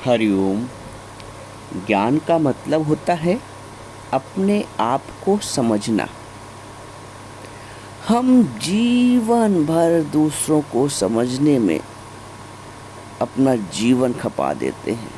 हरिओम। ज्ञान का मतलब होता है अपने आप को समझना। हम जीवन भर दूसरों को समझने में अपना जीवन खपा देते हैं।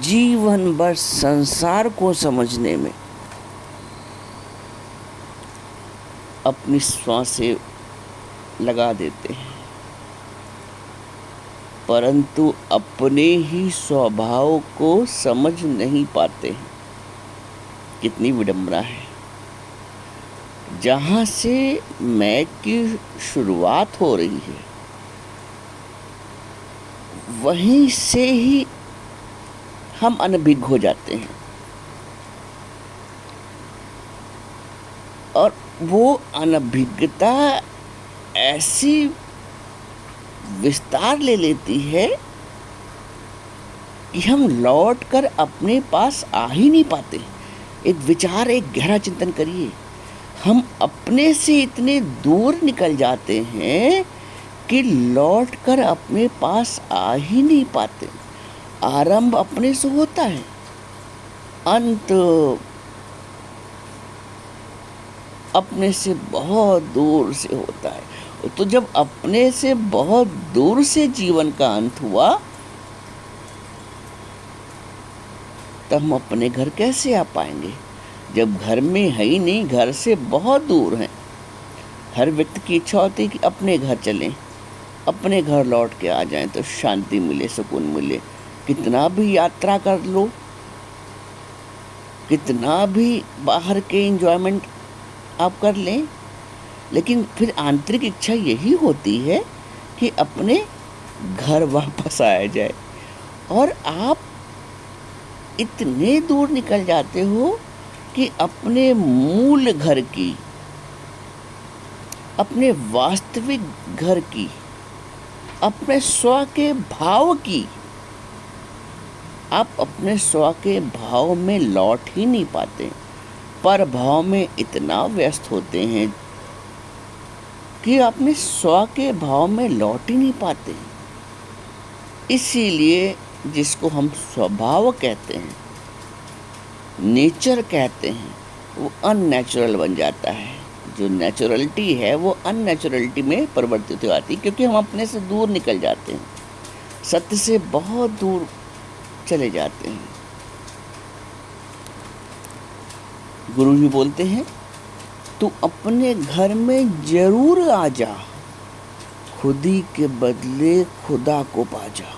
जीवन भर संसार को समझने में अपनी श्वासें लगा देते हैं, परंतु अपने ही स्वभाव को समझ नहीं पाते हैं। कितनी विडंबना है। जहाँ से मैं की शुरुआत हो रही है, वहीं से ही हम अनभिज्ञ हो जाते हैं और वो अनभिज्ञता ऐसी विस्तार ले लेती है कि हम लौट कर अपने पास आ ही नहीं पाते। एक विचार, एक गहरा चिंतन करिए। हम अपने से इतने दूर निकल जाते हैं कि लौट कर अपने पास आ ही नहीं पाते। आरंभ अपने से होता है, अंत अपने से बहुत दूर से होता है। तो जब अपने से बहुत दूर से जीवन का अंत हुआ, तब हम अपने घर कैसे आ पाएंगे? जब घर में है ही नहीं, घर से बहुत दूर हैं। हर व्यक्ति की इच्छा होती है कि अपने घर चलें, अपने घर लौट के आ जाएं तो शांति मिले, सुकून मिले। कितना भी यात्रा कर लो, कितना भी बाहर के एंजॉयमेंट आप कर लें, लेकिन फिर आंतरिक इच्छा यही होती है कि अपने घर वापस आया जाए। और आप इतने दूर निकल जाते हो कि अपने मूल घर की, अपने वास्तविक घर की, अपने स्व के भाव की, आप अपने स्व के भाव में लौट ही नहीं पाते। पर भाव में इतना व्यस्त होते हैं कि अपने स्व के भाव में लौट ही नहीं पाते। इसीलिए जिसको हम स्वभाव कहते हैं, नेचर कहते हैं, वो अननेचुरल बन जाता है। जो नेचुरलिटी है वो अननेचुरलिटी में परिवर्तित हो जाती है, क्योंकि हम अपने से दूर निकल जाते हैं, सत्य से बहुत दूर चले जाते हैं। गुरु जी बोलते हैं, तू अपने घर में जरूर आ जा, खुदी के बदले खुदा को पा जा।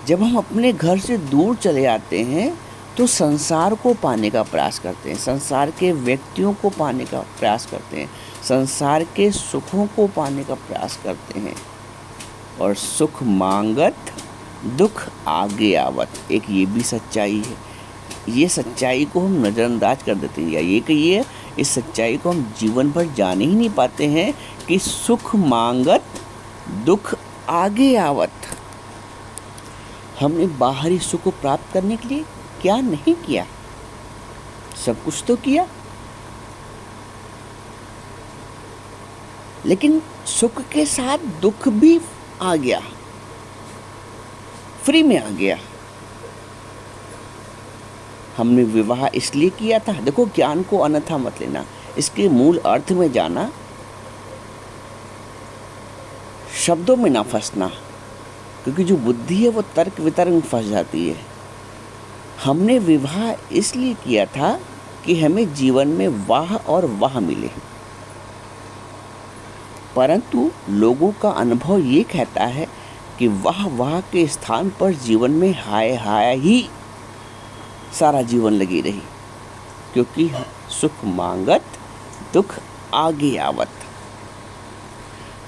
जब हम अपने घर से दूर चले जाते हैं तो संसार को पाने का प्रयास करते हैं, संसार के व्यक्तियों को पाने का प्रयास करते हैं, संसार के सुखों को पाने का प्रयास करते हैं। और सुख मांगत दुख आगे आवत, एक ये भी सच्चाई है। ये सच्चाई को हम नज़रअंदाज कर देते हैं, या ये कहिए इस सच्चाई को हम जीवन भर जान ही नहीं पाते हैं कि सुख मांगत दुख आगे आवत। हमने बाहरी सुख को प्राप्त करने के लिए क्या नहीं किया? सब कुछ तो किया, लेकिन सुख के साथ दुख भी आ गया, फ्री में आ गया। हमने विवाह इसलिए किया था। देखो, ज्ञान को अन्यथा मत लेना, इसके मूल अर्थ में जाना, शब्दों में ना फंसना, क्योंकि जो बुद्धि है वो तर्क वितर्क में फंस जाती है। हमने विवाह इसलिए किया था कि हमें जीवन में वाह और वाह मिले, परंतु लोगों का अनुभव ये कहता है कि वाह वाह के स्थान पर जीवन में हाय हाय ही सारा जीवन लगी रही, क्योंकि सुख मांगत दुख आगे आवत।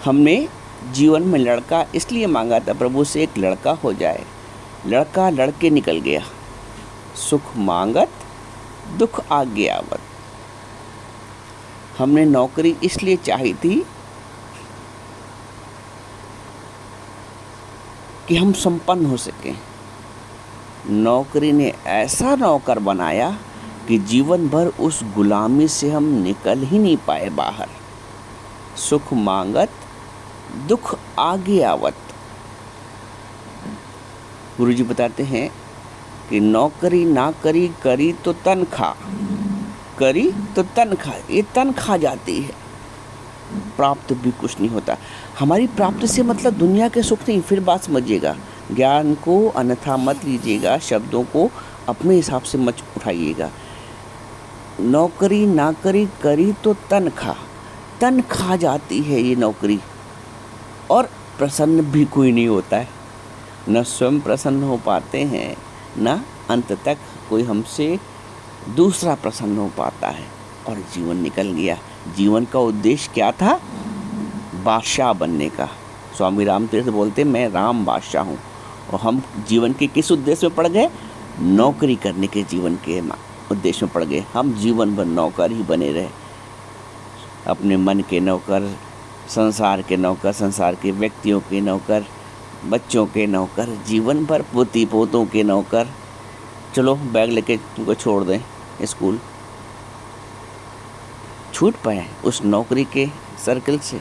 हमने जीवन में लड़का इसलिए मांगा था प्रभु से, एक लड़का हो जाए। लड़का लड़के निकल गया, सुख मांगत दुख आगे आवत। हमने नौकरी इसलिए चाही थी कि हम संपन्न हो सकें। नौकरी ने ऐसा नौकर बनाया कि जीवन भर उस गुलामी से हम निकल ही नहीं पाए बाहर। सुख मांगत दुख आगे आवत। गुरुजी बताते हैं कि नौकरी ना करी, करी तो तनख्वाह, करी तो तनख्वाह, ये तनख्वाह जाती है, प्राप्त भी कुछ नहीं होता। हमारी प्राप्ति से मतलब दुनिया के सुख नहीं, फिर बात समझिएगा। ज्ञान को अन्यथा मत लीजिएगा, शब्दों को अपने हिसाब से मत उठाइएगा। नौकरी ना करी, करी तो तनख्वाह, तनख्वाह जाती है ये नौकरी, और प्रसन्न भी कोई नहीं होता है। न स्वयं प्रसन्न हो पाते हैं, न अंत तक कोई हमसे दूसरा प्रसन्न हो पाता है, और जीवन निकल गया। जीवन का उद्देश्य क्या था? बादशाह बनने का। स्वामी रामतीर्थ बोलते मैं राम बादशाह हूँ, और हम जीवन के किस उद्देश्य में पड़ गए? नौकरी करने के जीवन के उद्देश्य में पड़ गए। हम जीवन भर नौकर ही बने रहे, अपने मन के नौकर, संसार के नौकर, संसार के व्यक्तियों के नौकर, बच्चों के नौकर, जीवन भर पोती पोतों के नौकर। चलो बैग लेके तुमको छोड़ दें स्कूल, छूट पाए उस नौकरी के सर्कल से,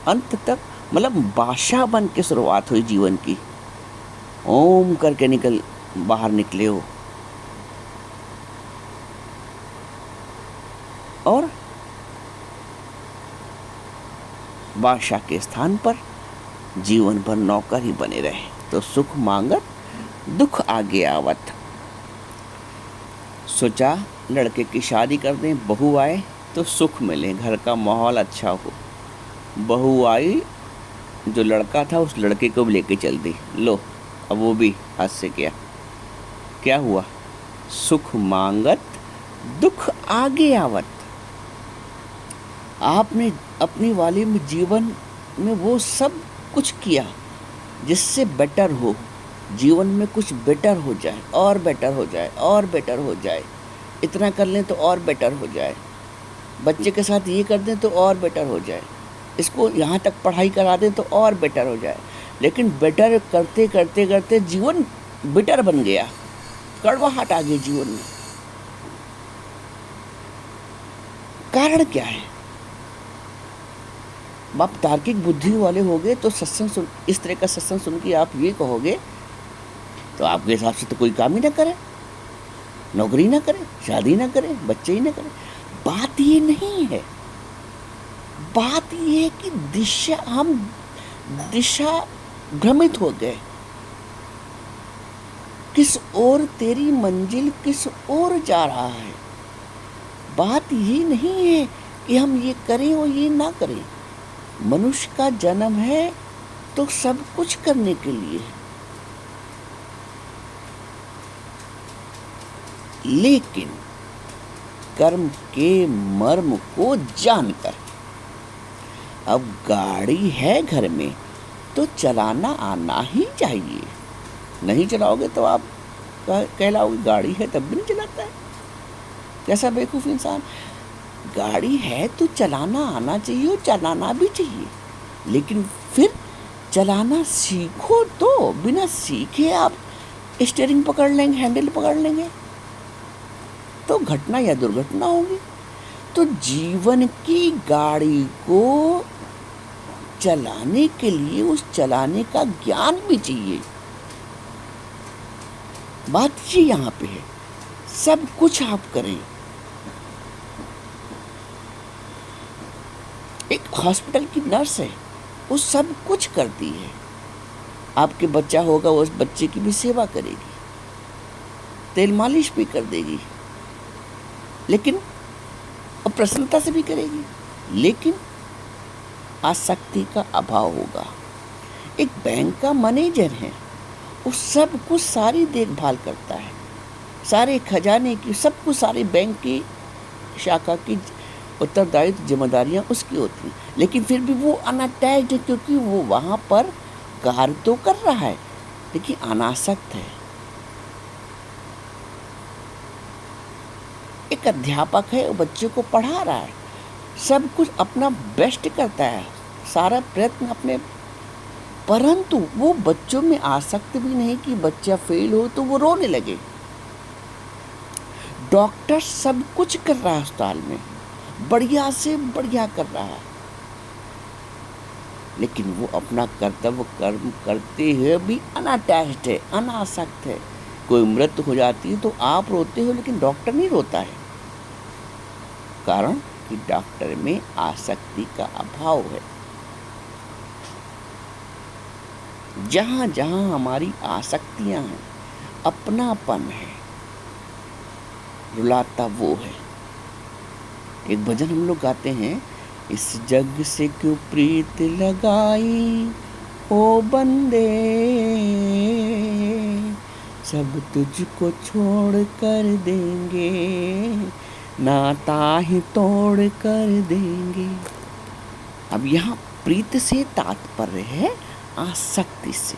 अंत तक मतलब बादशाह बन के शुरुआत हुई जीवन की। ओम करके बाहर निकले हो, और बादशाह के स्थान पर जीवन भर नौकर ही बने रहे। तो सुख मांगत दुख आगे आवत। सोचा लड़के की शादी कर दें, बहू आए तो सुख मिले, घर का माहौल अच्छा हो। बहू आई, जो लड़का था उस लड़के को भी लेके चल दी। लो अब वो भी हाथ से क्या हुआ? सुख मांगत दुख आगे आवत। आपने अपनी वाली में जीवन में वो सब कुछ किया जिससे बेटर हो, जीवन में कुछ बेटर हो जाए, और बेटर हो जाए, और बेटर हो जाए। इतना कर लें तो और बेटर हो जाए, बच्चे के साथ ये कर दें तो और बेटर हो जाए, इसको यहाँ तक पढ़ाई करा दें तो और बेटर हो जाए। लेकिन बेटर करते करते करते जीवन बेटर बन गया, कड़वाहट आ गई जीवन में। कारण क्या है? आप तार्किक बुद्धि वाले होगे तो सत्संग सुन, इस तरह का सत्संग सुन के आप ये कहोगे तो आपके हिसाब से तो कोई काम ही ना करे, नौकरी ना करे, शादी ना करे, बच्चे ही ना करे। बात ये नहीं है, बात ये है कि हम दिशा भ्रमित हो गए। किस ओर तेरी मंजिल किस ओर जा रहा है। बात ये नहीं है कि हम ये करें और ये ना करें। मनुष्य का जन्म है तो सब कुछ करने के लिए है, लेकिन कर्म के मर्म को जानकर। अब गाड़ी है घर में तो चलाना आना ही चाहिए। नहीं चलाओगे तो आप कहलाओगे गाड़ी है तब भी नहीं चलाता है। कैसा बेवकूफ़ इंसान। गाड़ी है तो चलाना आना चाहिए और चलाना भी चाहिए, लेकिन फिर चलाना सीखो। तो बिना सीखे आप स्टीयरिंग पकड़ लेंगे, हैंडल पकड़ लेंगे तो घटना या दुर्घटना होगी। तो जीवन की गाड़ी को चलाने के लिए उस चलाने का ज्ञान भी चाहिए। बात ये यहाँ पे है, सब कुछ आप करें। एक हॉस्पिटल की नर्स है, वो सब कुछ करती है। आपके बच्चा होगा, वो उस बच्चे की भी सेवा करेगी, तेल मालिश भी कर देगी, लेकिन और प्रसन्नता से भी करेगी, लेकिन आसक्ति का अभाव होगा। एक बैंक का मैनेजर है, वो सब कुछ सारी देखभाल करता है, सारे खजाने की, सब कुछ, सारी बैंक की शाखा की उत्तरदायित्व जिम्मेदारियां उसकी होती हैं, लेकिन फिर भी वो अनअटैच्ड है, क्योंकि वो वहाँ पर कार्य तो कर रहा है लेकिन अनासक्त है। एक अध्यापक है, वो बच्चे को पढ़ा रहा है, सब कुछ अपना बेस्ट करता है, सारा प्रयत्न अपने, परंतु वो बच्चों में आसक्त भी नहीं कि बच्चा फेल हो तो वो रोने लगे। डॉक्टर सब कुछ कर रहा है अस्पताल में, बढ़िया से बढ़िया कर रहा है, लेकिन वो अपना कर्तव्य कर्म करते हुए भी अनअटैच्ड है, अनासक्त है। कोई मृत्यु हो जाती है तो आप रोते हो, लेकिन डॉक्टर नहीं रोता है। कारण कि डॉक्टर में आसक्ति का अभाव है। जहाँ जहाँ हमारी आसक्तियाँ हैं, अपनापन है, रुलाता वो है। एक भजन हम लोग गाते हैं, इस जग से क्यों प्रीत लगाई ओ बंदे, सब तुझको छोड़ कर देंगे, नाता ही तोड़ कर देंगे। अब यहाँ प्रीत से तात्पर्य है आसक्ति से।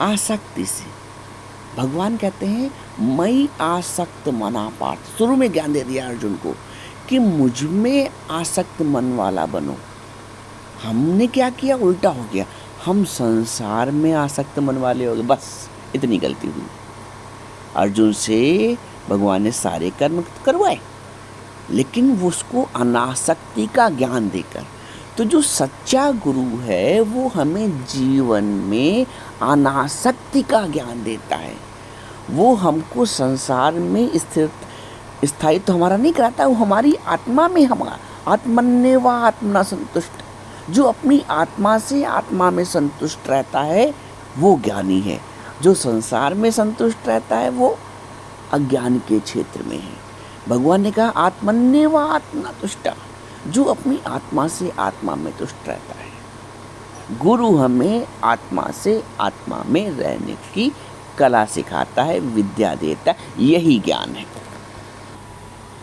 आसक्ति से भगवान कहते हैं, मई आसक्त मना पार्थ। शुरू में ज्ञान दे दिया अर्जुन को कि मुझ में आसक्त मन वाला बनो। हमने क्या किया? उल्टा हो गया, हम संसार में आसक्त मन वाले हो गए। बस इतनी गलती हुई। अर्जुन से भगवान ने सारे कर्म करवाए, लेकिन वो उसको अनासक्ति का ज्ञान देकर। तो जो सच्चा गुरु है वो हमें जीवन में अनासक्ति का ज्ञान देता है। वो हमको संसार में स्थिर स्थायित्व हमारा नहीं कराता, वो हमारी आत्मा में हमारा आत्मन्य व आत्मना संतुष्ट, जो अपनी आत्मा से आत्मा में संतुष्ट रहता है वो ज्ञानी है। जो संसार में संतुष्ट रहता है वो अज्ञान के क्षेत्र में है। भगवान ने कहा आत्मन्य व आत्मना तुष्टा, जो अपनी आत्मा से आत्मा में तुष्ट रहता है। गुरु हमें आत्मा से आत्मा में रहने की कला सिखाता है, विद्या देता है, यही ज्ञान है।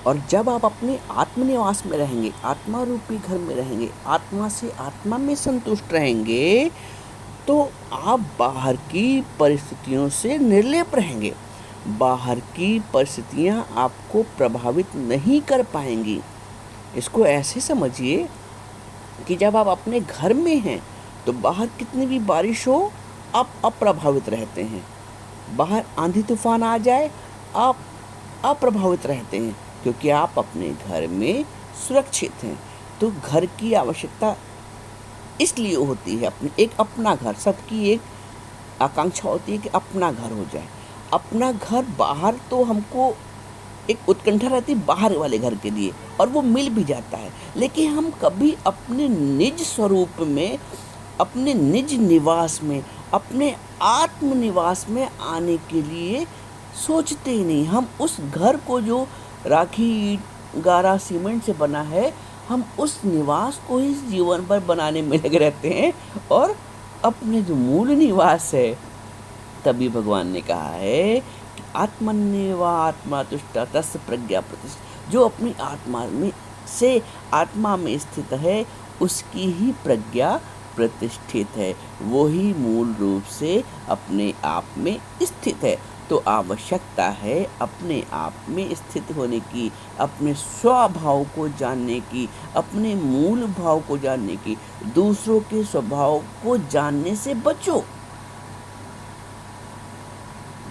और जब आप अपने आत्मनिवास में रहेंगे, आत्मा रूपी घर में रहेंगे, आत्मा से आत्मा में संतुष्ट रहेंगे, तो आप बाहर की परिस्थितियों से निर्लेप रहेंगे। बाहर की परिस्थितियां आपको प्रभावित नहीं कर पाएंगी। इसको ऐसे समझिए कि जब आप अपने घर में हैं तो बाहर कितनी भी बारिश हो आप अप्रभावित रहते हैं। बाहर आंधी तूफान आ जाए आप अप्रभावित रहते हैं, क्योंकि आप अपने घर में सुरक्षित हैं। तो घर की आवश्यकता इसलिए होती है, एक अपना घर, सबकी एक आकांक्षा होती है कि अपना घर हो जाए। अपना घर, बाहर तो हमको एक उत्कंठा रहती है बाहर वाले घर के लिए, और वो मिल भी जाता है, लेकिन हम कभी अपने निज स्वरूप में, अपने निज निवास में, अपने आत्म निवास में आने के लिए सोचते ही नहीं। हम उस घर को जो राखी, ईंट, गारा, सीमेंट से बना है, हम उस निवास को ही जीवन भर बनाने में लगे रहते हैं, और अपने जो मूल निवास है, तभी भगवान ने कहा है कि आत्मन्येव आत्मा तुष्टा तस्य प्रज्ञा प्रतिष्ठिता। जो अपनी आत्मा में से आत्मा में स्थित है उसकी ही प्रज्ञा प्रतिष्ठित है, वो ही मूल रूप से अपने आप में स्थित है। तो आवश्यकता है अपने आप में स्थित होने की, अपने स्वभाव को जानने की, अपने मूल भाव को जानने की। दूसरों के स्वभाव को जानने से बचो।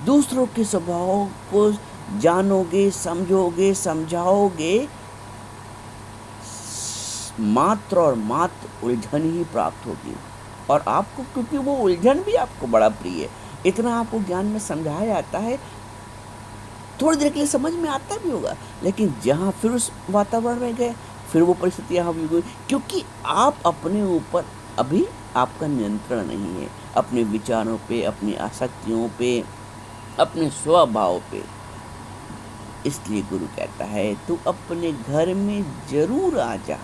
दूसरों के स्वभाव को जानोगे, समझोगे, समझाओगे, मात्र और मात्र उलझन ही प्राप्त होगी। और आपको, क्योंकि वो उलझन भी आपको बड़ा प्रिय है, इतना आपको ज्ञान में समझाया जाता है, थोड़ी देर के लिए समझ में आता भी होगा, लेकिन जहाँ फिर उस वातावरण में गए, फिर वो परिस्थितियाँ हावी हुई, क्योंकि आप अपने ऊपर अभी आपका नियंत्रण नहीं है, अपने विचारों पे, अपनी आसक्तियों पे, अपने स्वभाव पे। इसलिए गुरु कहता है तू अपने घर में जरूर आ जा,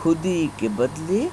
खुदी के बदले